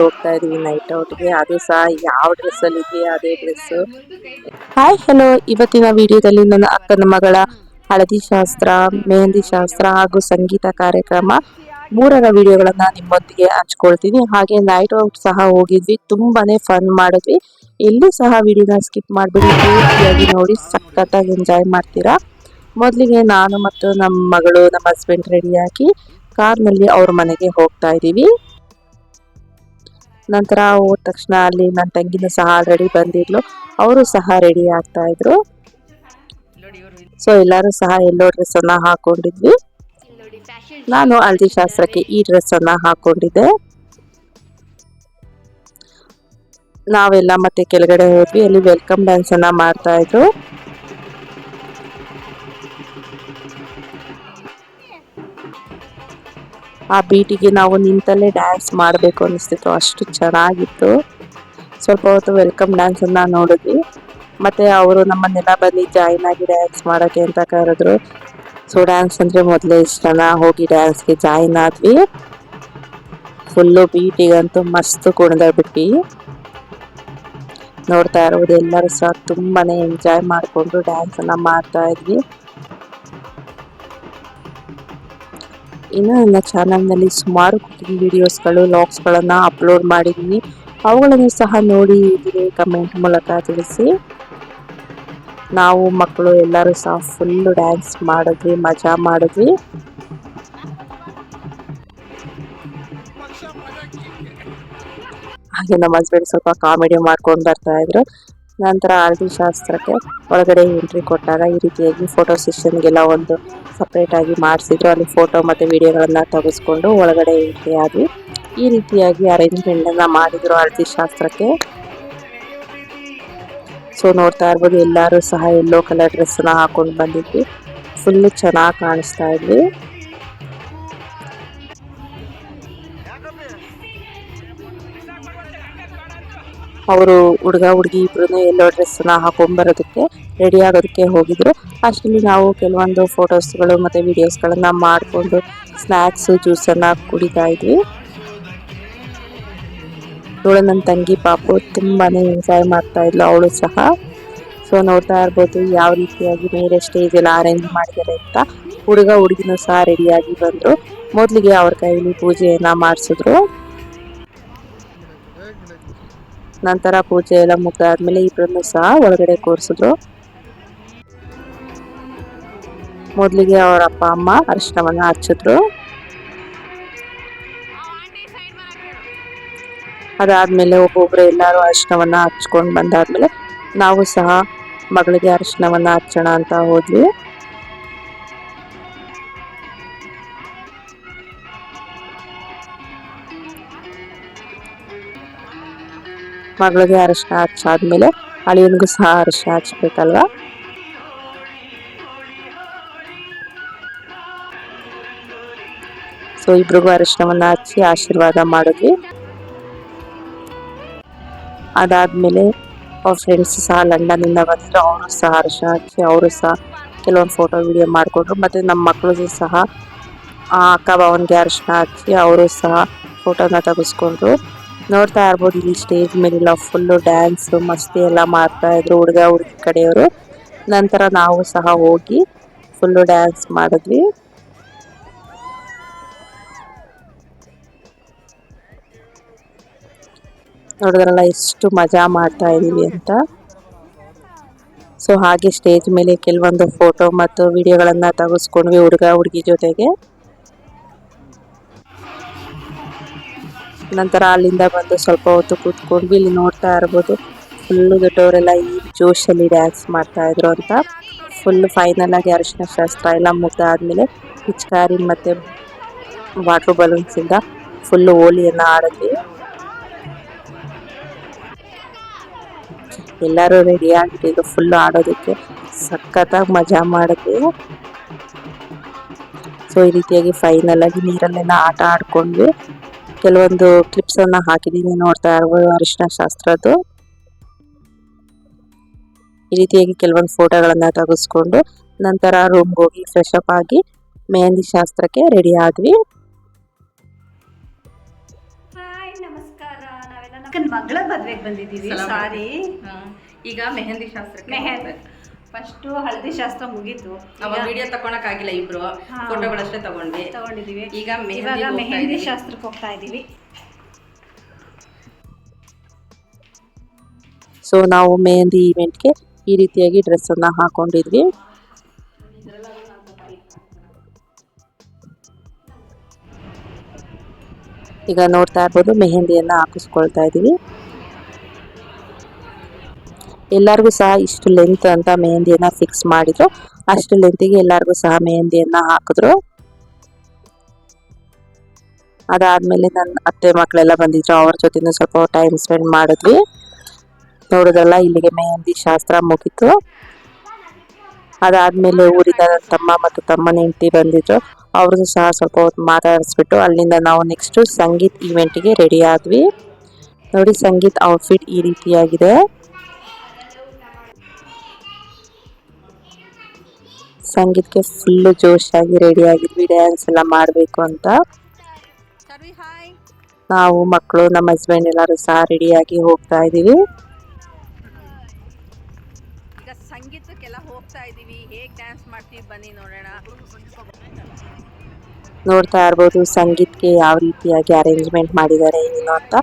ಹೋಗ್ತಾ ಇದೀವಿ ನೈಟ್ ಔಟ್ಗೆ. ಅದು ಸಹ ಯಾವ ಡ್ರೆಸ್ ಅಲ್ಲಿ ಇದೆಯಾ ಅದೇ ಡ್ರೆಸ್. ಹಾಯ್ ಹಲೋ, ಇವತ್ತಿನ ವಿಡಿಯೋದಲ್ಲಿ ನನ್ನ ಅಕ್ಕನ ಮಗಳ ಹಳದಿ ಶಾಸ್ತ್ರ, ಮೆಹಂದಿ ಶಾಸ್ತ್ರ ಹಾಗೂ ಸಂಗೀತ ಕಾರ್ಯಕ್ರಮ ಮೂರರ ವಿಡಿಯೋಗಳನ್ನ ನಿಮ್ಮೊಂದಿಗೆ ಹಂಚ್ಕೊಳ್ತೀನಿ. ಹಾಗೆ ನೈಟ್ ಔಟ್ ಸಹ ಹೋಗಿದ್ವಿ, ತುಂಬಾನೇ ಫನ್ ಮಾಡಿದ್ವಿ. ಎಲ್ಲೂ ಸಹ ವಿಡಿಯೋನ ಸ್ಕಿಪ್ ಮಾಡ್ಬಿಡಿ, ಪೂರ್ತಿಯಾಗಿ ನೋಡಿ, ಸಖತ್ತಾಗಿ ಎಂಜಾಯ್ ಮಾಡ್ತೀರಾ. ಮೊದಲಿಗೆ ನಾನು ಮತ್ತು ನಮ್ಮ ಮಗಳು, ನಮ್ಮ ಹಸ್ಬೆಂಡ್ ರೆಡಿಯಾಗಿ ಕಾರ್ನಲ್ಲಿ ಅವ್ರ ಮನೆಗೆ ಹೋಗ್ತಾ ಇದ್ದೀವಿ. ನಂತರ ಹೋದ ತಕ್ಷಣ ಅಲ್ಲಿ ನನ್ನ ತಂಗಿನೂ ಸಹ ಆಲ್ರೆಡಿ ಬಂದಿದ್ಲು, ಅವರು ಸಹ ರೆಡಿ ಆಗ್ತಾ ಇದ್ರು. ಸೊ ಎಲ್ಲರೂ ಸಹ ಎಲ್ಲೋ ಡ್ರೆಸ್ ಅನ್ನ ಹಾಕೊಂಡಿದ್ವಿ. ನಾನು ಹಳದಿ ಶಾಸ್ತ್ರಕ್ಕೆ ಈ ಡ್ರೆಸ್ ಅನ್ನ ಹಾಕೊಂಡಿದ್ದೆ. ನಾವೆಲ್ಲ ಮತ್ತೆ ಕೆಳಗಡೆ ಹೋದ್ವಿ, ಅಲ್ಲಿ ವೆಲ್ಕಮ್ ಡ್ಯಾನ್ಸ್ ಅನ್ನ ಮಾಡ್ತಾ ಇದ್ರು. ಆ ಬೀಟಿಗೆ ನಾವು ನಿಂತಲ್ಲೇ ಡ್ಯಾನ್ಸ್ ಮಾಡಬೇಕು ಅನಿಸ್ತಿತ್ತು, ಅಷ್ಟು ಚೆನ್ನಾಗಿತ್ತು. ಸ್ವಲ್ಪ ಹೊತ್ತು ವೆಲ್ಕಮ್ ಡ್ಯಾನ್ಸ್ ಅನ್ನ ನೋಡಿದ್ವಿ. ಮತ್ತೆ ಅವರು ನಮ್ಮನ್ನೆಲ್ಲ ಬನ್ನಿ ಜಾಯಿನ್ ಆಗಿ ಡ್ಯಾನ್ಸ್ ಮಾಡಕ್ಕೆ ಅಂತ ಕರೆದ್ರು. ಸೊ ಡ್ಯಾನ್ಸ್ ಅಂದ್ರೆ ಮೊದಲೇ ಇಷ್ಟನ, ಹೋಗಿ ಡ್ಯಾನ್ಸ್ಗೆ ಜಾಯಿನ್ ಆದ್ವಿ. ಫುಲ್ಲು ಬೀಟಿಗಂತೂ ಮಸ್ತ್ ಕುಣಿದ್ಬಿಟ್ವಿ. ನೋಡ್ತಾ ಇರೋದು ಎಲ್ಲರೂ ಸಹ ತುಂಬಾನೇ ಎಂಜಾಯ್ ಮಾಡಿಕೊಂಡು ಡ್ಯಾನ್ಸ್ ಅನ್ನ ಮಾಡ್ತಾ ಇದ್ವಿ. ಇನ್ನು ನನ್ನ ಚಾನಲ್ನಲ್ಲಿ ಸುಮಾರು ಕುಕಿಂಗ್ ವಿಡಿಯೋಸ್ಗಳು, ಲಾಗ್ಸ್ಗಳನ್ನು ಅಪ್ಲೋಡ್ ಮಾಡಿದ್ದೀನಿ. ಅವುಗಳನ್ನು ಸಹ ನೋಡಿ ಹೇಗಿದೆ ಕಮೆಂಟ್ ಮೂಲಕ ತಿಳಿಸಿ. ನಾವು ಮಕ್ಕಳು ಎಲ್ಲರೂ ಸಹ ಫುಲ್ಲು ಡ್ಯಾನ್ಸ್ ಮಾಡಿದ್ವಿ, ಮಜಾ ಮಾಡಿದ್ವಿ. ಹಾಗೆ ನಮ್ಮ ಹಸ್ಬೆಂಡ್ ಸ್ವಲ್ಪ ಕಾಮಿಡಿ ಮಾಡ್ಕೊಂಡು ಬರ್ತಾ ಇದ್ರು. ನಂತರ ಹಳದಿ ಶಾಸ್ತ್ರಕ್ಕೆ ಒಳಗಡೆ ಎಂಟ್ರಿ ಕೊಟ್ಟಾಗ ಈ ರೀತಿಯಾಗಿ ಫೋಟೋ ಸೆಷನ್ಗೆಲ್ಲ ಒಂದು ಸಪ್ರೇಟ್ ಆಗಿ ಮಾಡಿಸಿದ್ರು. ಅಲ್ಲಿ ಫೋಟೋ ಮತ್ತೆ ವಿಡಿಯೋಗಳನ್ನ ತೆಗೆಸ್ಕೊಂಡು ಒಳಗಡೆ ಎಂಟ್ರಿ ಆದ್ವಿ. ಈ ರೀತಿಯಾಗಿ ಅರೇಂಜ್ಮೆಂಟ್ ಅನ್ನ ಮಾಡಿದ್ರು ಹಳದಿ ಶಾಸ್ತ್ರಕ್ಕೆ. ಸೊ ನೋಡ್ತಾ ಇರ್ಬೋದು, ಎಲ್ಲರೂ ಸಹ ಯೆಲ್ಲೋ ಕಲರ್ ಡ್ರೆಸ್ ನ ಹಾಕೊಂಡು ಬಂದಿದ್ವಿ. ಫುಲ್ ಚೆನ್ನಾಗಿ ಕಾಣಿಸ್ತಾ ಇದ್ವಿ. ಅವರು ಹುಡುಗ ಹುಡುಗಿ ಇಬ್ರು ಯೆಲ್ಲೋ ಡ್ರೆಸ್ ನ ಹಾಕೊಂಡ್ ಬರೋದಕ್ಕೆ ರೆಡಿ ಆಗೋದಕ್ಕೆ ಹೋಗಿದ್ರು. ಅಷ್ಟರಲ್ಲಿ ನಾವು ಕೆಲವೊಂದು ಫೋಟೋಸ್ಗಳು ಮತ್ತೆ ವಿಡಿಯೋಸ್ಗಳನ್ನ ಮಾಡಿಕೊಂಡು ಸ್ನಾಕ್ಸ್ ಜ್ಯೂಸ್ ಅನ್ನ ಕುಡಿತಾ ಇದ್ವಿ. ಇವಳು ನನ್ನ ತಂಗಿ ಪಾಪು ತುಂಬಾನೇ ಎಂಜಾಯ್ ಮಾಡ್ತಾ ಇದ್ಲು ಅವಳು ಸಹ. ಸೊ ನೋಡ್ತಾ ಇರ್ಬೋದು ಯಾವ ರೀತಿಯಾಗಿ ಮೇಲೆ ಸ್ಟೇಜ್ ಎಲ್ಲ ಅರೇಂಜ್ ಮಾಡಿದ್ದಾರೆ ಅಂತ. ಹುಡುಗ ಹುಡುಗಿನೂ ಸಹ ರೆಡಿಯಾಗಿ ಬಂದ್ರು. ಮೊದಲಿಗೆ ಅವ್ರ ಕೈಯಲ್ಲಿ ಪೂಜೆಯನ್ನ ಮಾಡಿಸಿದ್ರು. ನಂತರ ಪೂಜೆ ಎಲ್ಲ ಮುಗ್ದಾದ್ಮೇಲೆ ಇಬ್ಬರನ್ನು ಸಹ ಒಳಗಡೆ ಕೂರಿಸಿದ್ರು. ಮೊದಲಿಗೆ ಅವರ ಅಪ್ಪ ಅಮ್ಮ ಅರಿಶಿಣವನ್ನ ಹಚ್ಚಿದ್ರು. ಅದಾದ್ಮೇಲೆ ಒಬ್ಬೊಬ್ರು ಎಲ್ಲಾರು ಅರಿಶಿಣವನ್ನ ಹಚ್ಕೊಂಡ್ ಬಂದಾದ್ಮೇಲೆ ನಾವು ಸಹ ಮಗಳಿಗೆ ಅರಿಶಿಣವನ್ನ ಹಚ್ಚೋಣ ಅಂತ ಹೋದ್ವಿ. ಮಗಳಿಗೆ ಅರಿಶಿಣ ಹಚ್ಚಾದ್ಮೇಲೆ ಅಳಿಯನಿಗೂ ಸಹ ಅರಿಶಿಣ ಹಚ್ಬೇಕಲ್ವಾ. ಸೊ ಇಬ್ರಿಗೂ ಅರಿಶಿಣವನ್ನ ಹಚ್ಚಿ ಆಶೀರ್ವಾದ ಮಾಡಿದ್ವಿ. ಅದಾದ್ಮೇಲೆ ಅವ್ರ ಫ್ರೆಂಡ್ಸ್ ಸಹ ಲಂಡನ್ ಇಂದ ಬಂದಿದ್ರು, ಅವರು ಸಹ ಅರಿಶಿಣ ಹಚ್ಚಿ ಅವರು ಸಹ ಕೆಲವೊಂದು ಫೋಟೋ ವಿಡಿಯೋ ಮಾಡ್ಕೊಂಡ್ರು. ಮತ್ತೆ ನಮ್ಮ ಮಕ್ಕಳಿಗೂ ಸಹ ಅಕ್ಕ ಭಾವನ್ಗೆ ಅರಿಶಿಣ ಹಚ್ಚಿ ಅವರು ಸಹ ಫೋಟೋನ ತೆಗೆಸ್ಕೊಂಡ್ರು. ನೋಡ್ತಾ ಇರ್ಬೋದು ಇಲ್ಲಿ ಸ್ಟೇಜ್ ಮೇಲೆಲ್ಲ ಫುಲ್ಲು ಡ್ಯಾನ್ಸ್ ಮಸ್ತಿ ಎಲ್ಲ ಮಾಡ್ತಾ ಇದ್ರು ಹುಡುಗ ಹುಡುಗಿ ಕಡೆಯವರು. ನಂತರ ನಾವು ಸಹ ಹೋಗಿ ಫುಲ್ಲು ಡ್ಯಾನ್ಸ್ ಮಾಡಿದ್ವಿ. ನೋಡಿದ್ರಲ್ಲ ಎಷ್ಟು ಮಜಾ ಮಾಡ್ತಾ ಇದೀವಿ ಅಂತ. ಸೊ ಹಾಗೆ ಸ್ಟೇಜ್ ಮೇಲೆ ಕೆಲವೊಂದು ಫೋಟೋ ಮತ್ತು ವಿಡಿಯೋಗಳನ್ನ ತೆಗೆಸ್ಕೊಂಡ್ವಿ ಹುಡುಗ ಹುಡುಗಿ ಜೊತೆಗೆ. ನಂತರ ಅಲ್ಲಿಂದ ಬಂದು ಸ್ವಲ್ಪ ಹೊತ್ತು ಕೂತ್ಕೊಂಡ್ವಿ. ಇಲ್ಲಿ ನೋಡ್ತಾ ಇರ್ಬೋದು ಫುಲ್ಲು ದೊಡ್ಡವರೆಲ್ಲ ಈ ಜೋಶಲ್ಲಿ ಡ್ಯಾನ್ಸ್ ಮಾಡ್ತಾ ಇದ್ರು ಅಂತ. ಫುಲ್ ಫೈನಲ್ ಆಗಿ ಅರಿಶಿಣ ಶಾಸ್ತ್ರ ಎಲ್ಲ ಮುಗ್ದಾದ್ಮೇಲೆ ಪಿಚಕಾರಿ ಮತ್ತೆ ವಾಟರ್ ಬಲೂನ್ಸ್ ಇಂದ ಫುಲ್ ಹೋಲಿಯನ್ನ ಆಡಿದ್ವಿ. ಎಲ್ಲರೂ ರೆಡಿ ಆಗಿದ್ದು ಫುಲ್ ಆಡೋದಕ್ಕೆ, ಸಖತ್ತಾಗಿ ಮಜಾ ಮಾಡಿದ್ವಿ. ಸೊ ಈ ರೀತಿಯಾಗಿ ಫೈನಲ್ ಆಗಿ ನೀರಲ್ಲೆಲ್ಲ ಆಟ ಆಡ್ಕೊಂಡ್ವಿ. ಕೆಲವೊಂದು ಕ್ಲಿಪ್ಸ್ ಅನ್ನ ಹಾಕಿದೀನಿ ನೋಡ್ತಾ ಇರ್ಬೋದು ಅರಿಶಿಣ ಶಾಸ್ತ್ರದ್ದು. ಈ ರೀತಿಯಾಗಿ ಕೆಲವೊಂದು ಫೋಟೋಗಳನ್ನ ತೆಗೆಸ್ಕೊಂಡು ನಂತರ ರೂಮ್ಗೆ ಹೋಗಿ ಫ್ರೆಶ್ ಅಪ್ ಆಗಿ ಮೆಹಂದಿ ಶಾಸ್ತ್ರಕ್ಕೆ ರೆಡಿ ಆದ್ವಿ. ಹಾಯ್ ನಮಸ್ಕಾರ ಅಕ್ಕನ ಮಗಳ ಮದ್ವೆಗೆ ಬಂದಿದ್ದೀವಿ. ಸಾರಿ, ಈಗ ಮೆಹಂದಿ ಶಾಸ್ತ್ರಕ್ಕೆ ಫಸ್ಟು ಹಳದಿ ಶಾಸ್ತ್ರ ಮುಗೀತು. ಅವಾಗ ವಿಡಿಯೋ ತಗೊಳಕ್ಕಾಗಿಲ್ಲ, ಇಬ್ರು ಫೋಟೋಗಳಷ್ಟೇ ತಗೊಂಡಿದ್ದೀವಿ. ಈಗ ಮೆಹಂದಿ ಶಾಸ್ತ್ರಕ್ಕೆ ಹೋಗ್ತಾ ಇದ್ದೀವಿ. ಸೊ ನಾವು ಮೆಹಂದಿ ಇವೆಂಟ್ಗೆ ಈ ರೀತಿಯಾಗಿ ಡ್ರೆಸ್ಸನ್ನು ಹಾಕೊಂಡಿದ್ವಿ. ಈಗ ನೋಡ್ತಾ ಇರ್ಬೋದು ಮೆಹಂದಿಯನ್ನು ಹಾಕಿಸ್ಕೊಳ್ತಾ ಇದ್ದೀವಿ. ಎಲ್ಲರಿಗೂ ಸಹ ಇಷ್ಟು ಲೆಂತ್ ಅಂತ ಮೆಹಂದಿಯನ್ನು ಫಿಕ್ಸ್ ಮಾಡಿದ್ರು. ಅಷ್ಟು ಲೆಂತಿಗೆ ಎಲ್ಲರಿಗೂ ಸಹ ಮೆಹಂದಿಯನ್ನು ಹಾಕಿದ್ರು. ಅದಾದಮೇಲೆ ನನ್ನ ಅತ್ತೆ ಮಕ್ಕಳೆಲ್ಲ ಬಂದಿದ್ರು, ಅವ್ರ ಜೊತೆನೂ ಸ್ವಲ್ಪ ಟೈಮ್ ಸ್ಪೆಂಡ್ ಮಾಡಿದ್ವಿ. ನೋಡೋದಲ್ಲ, ಇಲ್ಲಿಗೆ ಮೆಹಂದಿ ಶಾಸ್ತ್ರ ಮುಗೀತು. ಅದಾದಮೇಲೆ ಊರಿಂದ ನನ್ನ ತಮ್ಮ ಮತ್ತು ತಮ್ಮನ ಹೆಂಡತಿ ಬಂದಿದ್ರು, ಅವ್ರದ್ದು ಸಹ ಸ್ವಲ್ಪ ಹೊತ್ತು ಮಾತಾಡಿಸ್ಬಿಟ್ಟು ಅಲ್ಲಿಂದ ನಾವು ನೆಕ್ಸ್ಟು ಸಂಗೀತ್ ಈವೆಂಟಿಗೆ ರೆಡಿ ಆದ್ವಿ. ನೋಡಿ, ಸಂಗೀತ್ ಔಟ್ಫಿಟ್ ಈ ರೀತಿಯಾಗಿದೆ. ಸಂಗೀತ್ಗೆ ಫುಲ್ಲು ಜೋಶಾಗಿ ರೆಡಿ ಆಗಿದ್ವಿ, ಡ್ಯಾನ್ಸ್ ಎಲ್ಲ ಮಾಡಬೇಕು ಅಂತ. ನಾವು ಮಕ್ಕಳು, ನಮ್ಮ ಹಸ್ಬೆಂಡ್ ಎಲ್ಲರೂ ಸಹ ರೆಡಿಯಾಗಿ ಹೋಗ್ತಾ ಇದ್ದೀವಿ. ಈಗ ಸಂಗೀತಕ್ಕೆಲ್ಲ ಹೋಗ್ತಾ ಇದ್ದೀವಿ. ಹೇಗೆ ಡ್ಯಾನ್ಸ್ ಮಾಡ್ತೀವಿ ಬನ್ನಿ ನೋಡೋಣ. ನೋಡ್ತಾ ಇರ್ಬೋದು ಸಂಗೀತ್ಗೆ ಯಾವ ರೀತಿಯಾಗಿ ಅರೇಂಜ್ಮೆಂಟ್ ಮಾಡಿದ್ದಾರೆ ಏನು ಅಂತ.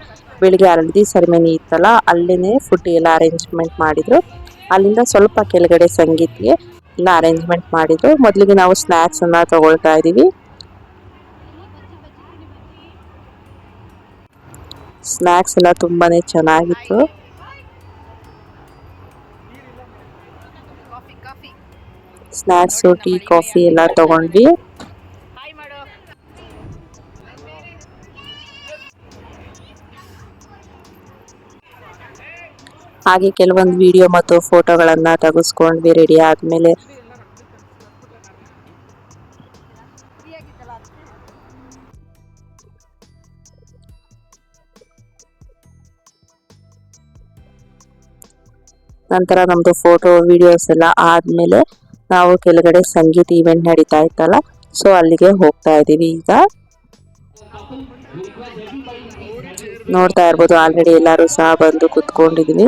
ಬೆಳಿಗ್ಗೆ ಹಳದಿ ಸೆರೆಮನಿ ಇತ್ತಲ್ಲ, ಅಲ್ಲೇ ಫುಡ್ ಎಲ್ಲ ಅರೇಂಜ್ಮೆಂಟ್ ಮಾಡಿದ್ರು. ಅಲ್ಲಿಂದ ಸ್ವಲ್ಪ ಕೆಳಗಡೆ ಸಂಗೀತ್ಗೆ ಎಲ್ಲ ಅರೇಂಜ್ಮೆಂಟ್ ಮಾಡಿದ್ರು. ಮೊದಲಿಗೆ ನಾವು ಸ್ನ್ಯಾಕ್ಸ್ ಅನ್ನ ತಗೊಳ್ತಾ ಇದ್ದೀವಿ. ಸ್ನ್ಯಾಕ್ಸ್ ಎಲ್ಲ ತುಂಬಾನೇ ಚೆನ್ನಾಗಿತ್ತು. ಸ್ನ್ಯಾಕ್ಸು, ಟೀ, ಕಾಫಿ ಎಲ್ಲ ತಗೊಂಡ್ವಿ. ಹಾಗೆ ಕೆಲವೊಂದು ವಿಡಿಯೋ ಮತ್ತು ಫೋಟೋಗಳನ್ನ ತೆಗೆಸ್ಕೊಂಡ್ವಿ ರೆಡಿ ಆದ್ಮೇಲೆ. ನಂತರ ನಮ್ದು ಫೋಟೋ ವಿಡಿಯೋಸ್ ಎಲ್ಲ ಆದ್ಮೇಲೆ ನಾವು ಕೆಳಗಡೆ ಸಂಗೀತ ಈವೆಂಟ್ ನಡೀತಾ ಇತ್ತಲ್ಲ, ಸೊ ಅಲ್ಲಿಗೆ ಹೋಗ್ತಾ ಇದೀವಿ. ಈಗ ನೋಡ್ತಾ ಇರ್ಬೋದು ಆಲ್ರೆಡಿ ಎಲ್ಲರೂ ಸಹ ಬಂದು ಕುತ್ಕೊಂಡಿದೀವಿ.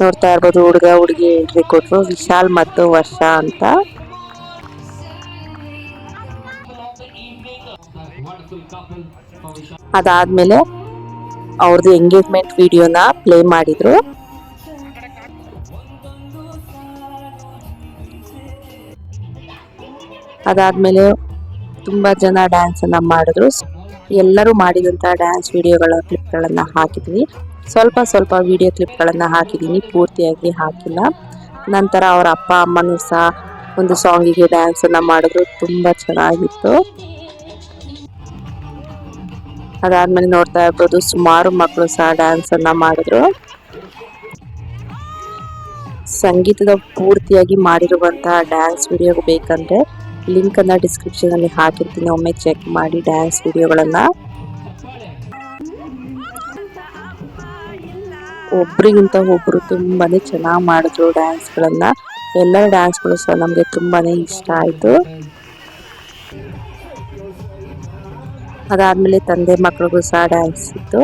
ನೋಡ್ತಾ ಇರ್ಬೋದು ಹುಡುಗ ಹುಡುಗಿ ಎಂಟ್ರಿ ಕೊಟ್ರು, ವಿಶಾಲ್ ಮತ್ತು ವರ್ಷ ಅಂತ. ಅದಾದ್ಮೇಲೆ ಅವ್ರದ್ದು ಎಂಗೇಜ್ಮೆಂಟ್ ವಿಡಿಯೋನ ಪ್ಲೇ ಮಾಡಿದ್ರು. ಅದಾದ್ಮೇಲೆ ತುಂಬಾ ಜನ ಡ್ಯಾನ್ಸ್ ಅನ್ನ ಮಾಡಿದ್ರು. ಎಲ್ಲರೂ ಮಾಡಿದಂತ ಡ್ಯಾನ್ಸ್ ವಿಡಿಯೋಗಳ ಕ್ಲಿಪ್ಗಳನ್ನ ಹಾಕಿದ್ವಿ. ಸ್ವಲ್ಪ ಸ್ವಲ್ಪ ವಿಡಿಯೋ ಕ್ಲಿಪ್ಗಳನ್ನ ಹಾಕಿದೀನಿ, ಪೂರ್ತಿಯಾಗಿ ಹಾಕಿಲ್ಲ. ನಂತರ ಅವರ ಅಪ್ಪ ಅಮ್ಮನೂ ಸಹ ಒಂದು ಸಾಂಗಿಗೆ ಡ್ಯಾನ್ಸ್ ಅನ್ನ ಮಾಡಿದ್ರು, ತುಂಬಾ ಚೆನ್ನಾಗಿತ್ತು. ಅದಾದ್ಮೇಲೆ ನೋಡ್ತಾ ಇರ್ಬೋದು ಸುಮಾರು ಮಕ್ಕಳು ಸಹ ಡ್ಯಾನ್ಸ್ ಅನ್ನ ಮಾಡಿದ್ರು. ಸಂಗೀತದ ಪೂರ್ತಿಯಾಗಿ ಮಾಡಿರುವಂತಹ ಡ್ಯಾನ್ಸ್ ವಿಡಿಯೋ ಬೇಕಂದ್ರೆ ಲಿಂಕ್ ಅನ್ನ ಡಿಸ್ಕ್ರಿಪ್ಷನ್ ಅಲ್ಲಿ ಹಾಕಿರ್ತೀನಿ, ಒಮ್ಮೆ ಚೆಕ್ ಮಾಡಿ ಡ್ಯಾನ್ಸ್ ವಿಡಿಯೋಗಳನ್ನ. ಒಬ್ರಿಗಿಂತ ಒಬ್ರು ತುಂಬಾನೇ ಚೆನ್ನಾಗಿ ಮಾಡಿದ್ರು ಡ್ಯಾನ್ಸ್ಗಳನ್ನ. ಎಲ್ಲರ ಡ್ಯಾನ್ಸ್ಗಳು ಸಹ ನಮ್ಗೆ ತುಂಬಾನೇ ಇಷ್ಟ ಆಯ್ತು. ಅದಾದ್ಮೇಲೆ ತಂದೆ ಮಕ್ಕಳಿಗೂ ಸಹ ಡ್ಯಾನ್ಸ್ ಇತ್ತು.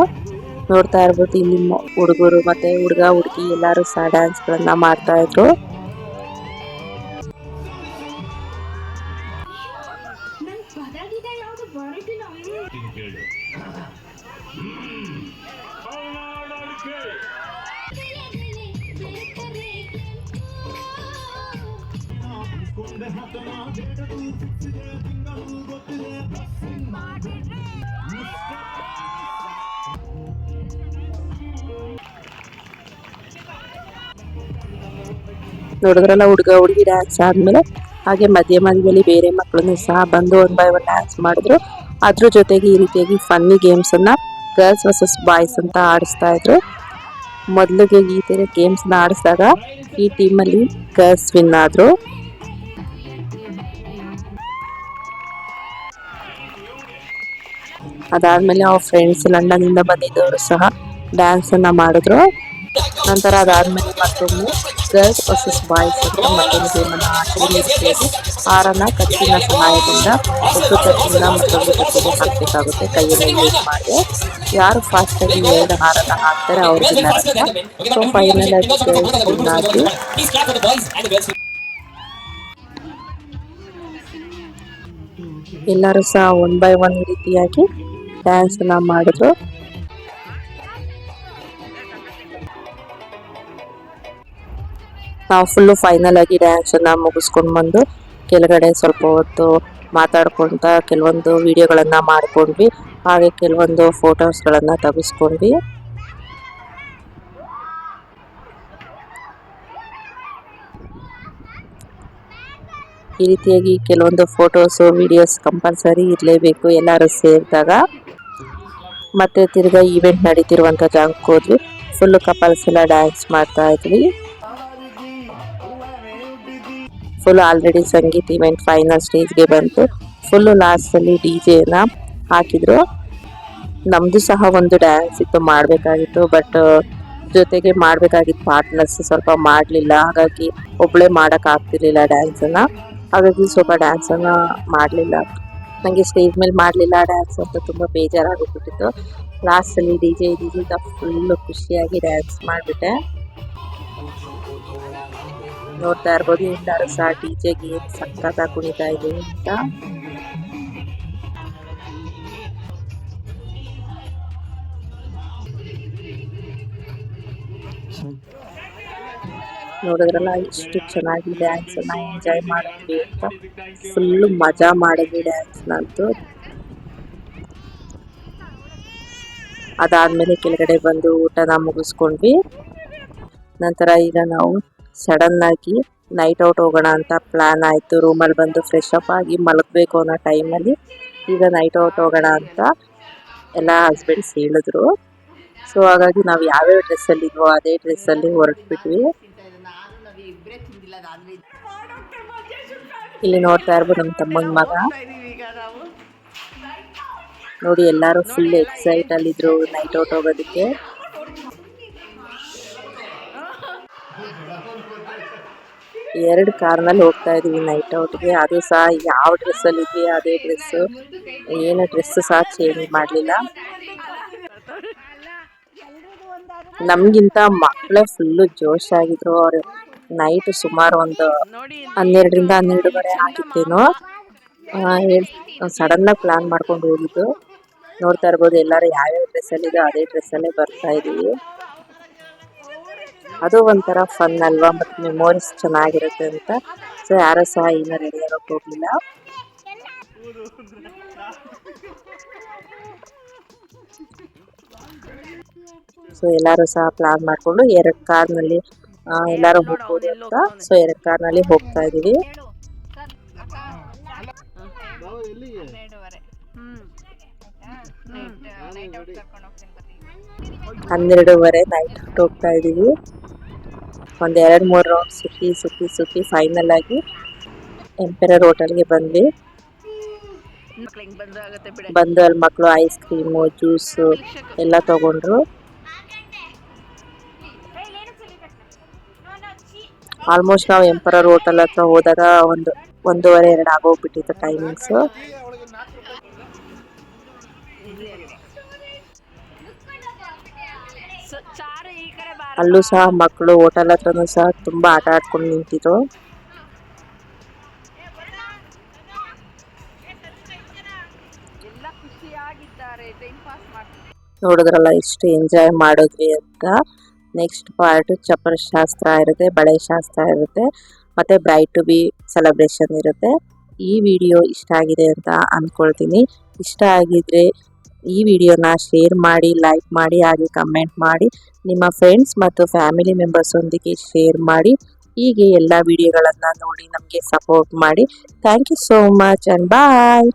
ನೋಡ್ತಾ ಇರ್ಬೋದು ಇಲ್ಲಿ ಹುಡುಗರು ಮತ್ತೆ ಹುಡುಗ ಹುಡುಗಿ ಎಲ್ಲರೂ ಸಹ ಡ್ಯಾನ್ಸ್ ಗಳನ್ನ ಮಾಡ್ತಾ ಇದ್ರು. ನೋಡಿದ್ರಲ್ಲ ಹುಡುಗ ಹುಡುಗಿ ಡ್ಯಾನ್ಸ್ ಆದ್ಮೇಲೆ ಹಾಗೆ ಮಧ್ಯ ಮಧ್ಯದಲ್ಲಿ ಬೇರೆ ಮಕ್ಕಳನ್ನು ಸಹ ಬಂದು 1 by 1 ಡ್ಯಾನ್ಸ್ ಮಾಡಿದ್ರು. ಅದ್ರ ಜೊತೆಗೆ ಈ ರೀತಿಯಾಗಿ ಫನ್ನಿ ಗೇಮ್ಸ್ ಅನ್ನ ಗರ್ಲ್ಸ್ ವರ್ಸಸ್ ಬಾಯ್ಸ್ ಅಂತ ಆಡಿಸ್ತಾ ಇದ್ರು. ಮೊದಲಿಗೆ ಈ ತರ ಗೇಮ್ಸ್ ನ ಆಡಿಸಿದಾಗ ಈ ಟೀಮ್ ಅಲ್ಲಿ ಗರ್ಲ್ಸ್ ವಿನ್ ಆದ್ರು. ಅದಾದ್ಮೇಲೆ ಅವ್ರ ಫ್ರೆಂಡ್ಸ್ ಲಂಡನ್ ಇಂದ ಬಂದಿದ್ದವರು ಸಹ ಡ್ಯಾನ್ಸ್ ಅನ್ನ ಮಾಡಿದ್ರು. ನಂತರ ಅದಾದ್ಮೇಲೆ ಮತ್ತೊಮ್ಮೆ ಗರ್ಲ್ಸ್ ವರ್ಸಸ್ ಬಾಯ್ಸ್ ಅಂತ ಮತ್ತೊಂದು ಗೇಮನ್ನು ಆಡ್ತೀವಿ. ಈ ರೀತಿಯಾಗಿ ಹಾರನ ಕತ್ತಿನ ಸಹಾಯದಿಂದ ಒಬ್ಬರು ಕತ್ತಿನ ಮತ್ತೊಂದು ಕತ್ತಿಗೆ ಹಾಕಬೇಕಾಗುತ್ತೆ ಕೈಯನ್ನು ಯೂಸ್ ಮಾಡಿ. ಯಾರು ಫಾಸ್ಟ್ ಆಗಿ 2 ಹಾರನ ಹಾಕ್ತಾರೆ ಅವ್ರು ವಿನ್ನರ್ ಅಂತ. ಸೊ ಫೈನಲ್ ಆಗಿ ಗರ್ಲ್ಸ್ ವಿನ್ ಆಗಿ ಎಲ್ಲರೂ ಸಹ 1 by 1 ರೀತಿಯಾಗಿ ಡ್ಯಾನ್ಸ್ ಅನ್ನ ಮಾಡಿದ್ರು. ನಾವು ಫುಲ್ಲು ಫೈನಲ್ ಆಗಿ ಡ್ಯಾನ್ಸ್ ಅನ್ನ ಮುಗಿಸ್ಕೊಂಡು ಬಂದು ಕೆಳಗಡೆ ಸ್ವಲ್ಪ ಹೊತ್ತು ಮಾತಾಡ್ಕೊಂತ ಕೆಲವೊಂದು ವಿಡಿಯೋಗಳನ್ನ ಮಾಡ್ಕೊಂಡ್ವಿ. ಹಾಗೆ ಕೆಲವೊಂದು ಫೋಟೋಸ್ಗಳನ್ನ ತೆಗೆಸ್ಕೊಂಡ್ವಿ. ಈ ರೀತಿಯಾಗಿ ಕೆಲವೊಂದು ಫೋಟೋಸು ವಿಡಿಯೋಸ್ ಕಂಪಲ್ಸರಿ ಇರಲೇಬೇಕು ಎಲ್ಲರೂ ಸೇರಿದಾಗ. ಮತ್ತೆ ತಿರ್ಗಾ ಈವೆಂಟ್ ನಡೀತಿರುವಂಥ ಜಾಗಕ್ಕೆ ಹೋದ್ವಿ. ಫುಲ್ಲು ಕಪಲ್ಸ್ ಎಲ್ಲ ಡ್ಯಾನ್ಸ್ ಮಾಡ್ತಾ ಇದ್ವಿ. ಫುಲ್ ಆಲ್ರೆಡಿ ಸಂಗೀತ್ ಇವೆಂಟ್ ಫೈನಲ್ ಸ್ಟೇಜ್ಗೆ ಬಂತು. ಫುಲ್ಲು ಲಾಸ್ಟಲ್ಲಿ DJ-ನ ಹಾಕಿದ್ರು. ನಮ್ಮದು ಸಹ ಒಂದು ಡ್ಯಾನ್ಸ್ ಇತ್ತು ಮಾಡಬೇಕಾಗಿತ್ತು. ಬಟ್ ಜೊತೆಗೆ ಮಾಡಬೇಕಾಗಿತ್ತು ಪಾರ್ಟ್ನರ್ಸ್ ಸ್ವಲ್ಪ ಮಾಡಲಿಲ್ಲ. ಹಾಗಾಗಿ ಒಬ್ಬಳೇ ಮಾಡೋಕ್ಕಾಗ್ತಿರ್ಲಿಲ್ಲ ಡ್ಯಾನ್ಸನ್ನು. ಹಾಗಾಗಿ ಸ್ವಲ್ಪ ಡ್ಯಾನ್ಸನ್ನು ಮಾಡಲಿಲ್ಲ. ನನಗೆ ಸ್ಟೇಜ್ ಮೇಲೆ ಮಾಡಲಿಲ್ಲ ಡ್ಯಾನ್ಸ್ ಅಂತ ತುಂಬ ಬೇಜಾರಾಗೋಗ್ಬಿಟ್ಟಿತ್ತು. ಲಾಸ್ಟಲ್ಲಿ DJ ಫುಲ್ಲು ಖುಷಿಯಾಗಿ ಡ್ಯಾನ್ಸ್ ಮಾಡಿಬಿಟ್ಟೆ. ನೋಡ್ತಾ ಇರ್ಬೋದು ಎಲ್ಲರೂ ಸಹ DJ-ಗೆ ಏನು ಸಕ್ಕತ್ತಾಗಿ ಕುಣಿತಾ ಇದ್ದೀವಿ ಅಂತ. ನೋಡಿದ್ರಲ್ಲ ಇಷ್ಟು ಚೆನ್ನಾಗಿ ಡ್ಯಾನ್ಸನ್ನು ಎಂಜಾಯ್ ಮಾಡಿದ್ವಿ ಅಂತ. ಫುಲ್ಲು ಮಜಾ ಮಾಡಿದ್ವಿ ಡ್ಯಾನ್ಸ್ನಂತೂ. ಅದಾದಮೇಲೆ ಕೆಳಗಡೆ ಬಂದು ಊಟನ ಮುಗಿಸ್ಕೊಂಡ್ವಿ. ನಂತರ ಈಗ ನಾವು ಸಡನ್ನಾಗಿ ನೈಟ್ ಔಟ್ ಹೋಗೋಣ ಅಂತ ಪ್ಲ್ಯಾನ್ ಆಯಿತು. ರೂಮಲ್ಲಿ ಬಂದು ಫ್ರೆಶ್ ಅಪ್ ಆಗಿ ಮಲಗಬೇಕು ಅನ್ನೋ ಟೈಮಲ್ಲಿ ಈಗ ನೈಟ್ ಔಟ್ ಹೋಗೋಣ ಅಂತ ಎಲ್ಲ ಹಸ್ಬೆಂಡ್ಸ್ ಹೇಳಿದ್ರು. ಸೊ ಹಾಗಾಗಿ ನಾವು ಯಾವ್ಯಾವ ಡ್ರೆಸ್ಸಲ್ಲಿದ್ವೋ ಅದೇ ಡ್ರೆಸ್ಸಲ್ಲಿ ಹೊರಟ್ಬಿಟ್ವಿ. ಇಲ್ಲಿ ನೋಡ್ತಾ ಇರ್ಬೋದು ನಮ್ಮ ತಮ್ಮನ ಮಗ ನೋಡಿ ಎಲ್ಲರೂ ಫುಲ್ ಎಕ್ಸೈಟ್ ಅಲ್ಲಿದ್ರು ನೈಟ್ ಔಟ್ ಹೋಗೋದಕ್ಕೆ. ಎರಡು ಕಾರ್ನಲ್ಲಿ ಹೋಗ್ತಾ ಇದೀವಿ ನೈಟ್ ಔಟ್ಗೆ. ಅದು ಸಹ ಯಾವ ಡ್ರೆಸ್ಸಲ್ಲಿ ಇದ್ವಿ ಅದೇ ಡ್ರೆಸ್ಸು, ಏನು ಡ್ರೆಸ್ಸು ಸಹ ಚೇಂಜ್ ಮಾಡಲಿಲ್ಲ. ನಮಗಿಂತ ಮಕ್ಕಳೇ ಫುಲ್ಲು ಜೋಶ್ ಆಗಿದ್ರು. ಅವರು ನೈಟ್ ಸುಮಾರು ಒಂದು 12ರಿಂದ 12:30 ಆಗಿತ್ತೇನೋ ಸಡನ್ನಾಗಿ ಪ್ಲಾನ್ ಮಾಡ್ಕೊಂಡು ಹೋಗಿದ್ದು. ನೋಡ್ತಾ ಇರ್ಬೋದು ಎಲ್ಲರೂ ಯಾವ್ಯಾವ ಡ್ರೆಸ್ಸಲ್ಲಿದೆ ಅದೇ ಡ್ರೆಸ್ಸಲ್ಲೇ ಬರ್ತಾ ಇದೀವಿ. ಅದು ಒಂಥರ ಫನ್ ಅಲ್ವಾ, ಮತ್ತು ಮೆಮೊರೀಸ್ ಚೆನ್ನಾಗಿರುತ್ತೆ ಅಂತ. ಸೊ ಯಾರೂ ಸಹ ಇನ್ನೂ ರೆಡಿ ಆಗೋಕ್ಕೆ ಹೋಗಲಿಲ್ಲ. ಸೊ ಎಲ್ಲರೂ ಸಹ ಪ್ಲಾನ್ ಮಾಡಿಕೊಂಡು 2 ಕಾರ್ನಲ್ಲಿ ಎಲ್ಲರೂ ಹೋಗ್ಬೋದು ಅಂತ. ಸೊ 2 ಕಾರ್ನಲ್ಲಿ ಹೋಗ್ತಾ ಇದ್ದೀವಿ. 12:30 ನೈಟ್ ಔಟ್ ಹೋಗ್ತಾ ಇದ್ದೀವಿ. ಒಂದು 2-3 ರೌಂಡ್ ಸುತ್ತಿ ಫೈನಲ್ ಆಗಿ ಎಂಪರರ್ ಹೋಟೆಲ್ಗೆ ಬಂದ್ವಿ. ಬಂದು ಅಲ್ಲಿ ಮಕ್ಕಳು ಐಸ್ ಕ್ರೀಮು ಜ್ಯೂಸು ಎಲ್ಲ ತಗೊಂಡ್ರು. ಆಲ್ಮೋಸ್ಟ್ ನಾವು ಎಂಪರರ್ ಹೋಟೆಲ್ ಹತ್ರ ಹೋದಾಗ 1:30-2 ಆಗೋಗ್ಬಿಟ್ಟಿತ್ತು ಟೈಮಿಂಗ್ಸು. ಅಲ್ಲೂ ಸಹ ಮಕ್ಕಳು ಹೋಟೆಲ್ ಹತ್ರನೂ ಸಹ ತುಂಬ ಆಟ ಆಡ್ಕೊಂಡು ನಿಂತಿದ್ರು. ನೋಡಿದ್ರಲ್ಲ ಎಷ್ಟು ಎಂಜಾಯ್ ಮಾಡಿದ್ವಿ ಅಂತ. ನೆಕ್ಸ್ಟ್ ಪಾರ್ಟ್ ಚಪ್ಪರ ಶಾಸ್ತ್ರ ಇರುತ್ತೆ, ಬಳೆ ಶಾಸ್ತ್ರ ಇರುತ್ತೆ, ಮತ್ತೆ ಬ್ರೈಡ್ ಟು ಬಿ ಸೆಲೆಬ್ರೇಷನ್ ಇರುತ್ತೆ. ಈ ವಿಡಿಯೋ ಇಷ್ಟ ಆಗಿದೆ ಅಂತ ಅಂದ್ಕೊಳ್ತೀನಿ. ಇಷ್ಟ ಆಗಿದ್ರೆ ಈ ವಿಡಿಯೋನ ಶೇರ್ ಮಾಡಿ, ಲೈಕ್ ಮಾಡಿ, ಹಾಗೆ ಕಮೆಂಟ್ ಮಾಡಿ, ನಿಮ್ಮ ಫ್ರೆಂಡ್ಸ್ ಮತ್ತು ಫ್ಯಾಮಿಲಿ ಮೆಂಬರ್ಸ್ ಒಂದಿಗೆ ಶೇರ್ ಮಾಡಿ. ಹೀಗೆ ಎಲ್ಲ ವಿಡಿಯೋಗಳನ್ನು ನೋಡಿ ನಮಗೆ ಸಪೋರ್ಟ್ ಮಾಡಿ. Thank you so much and bye.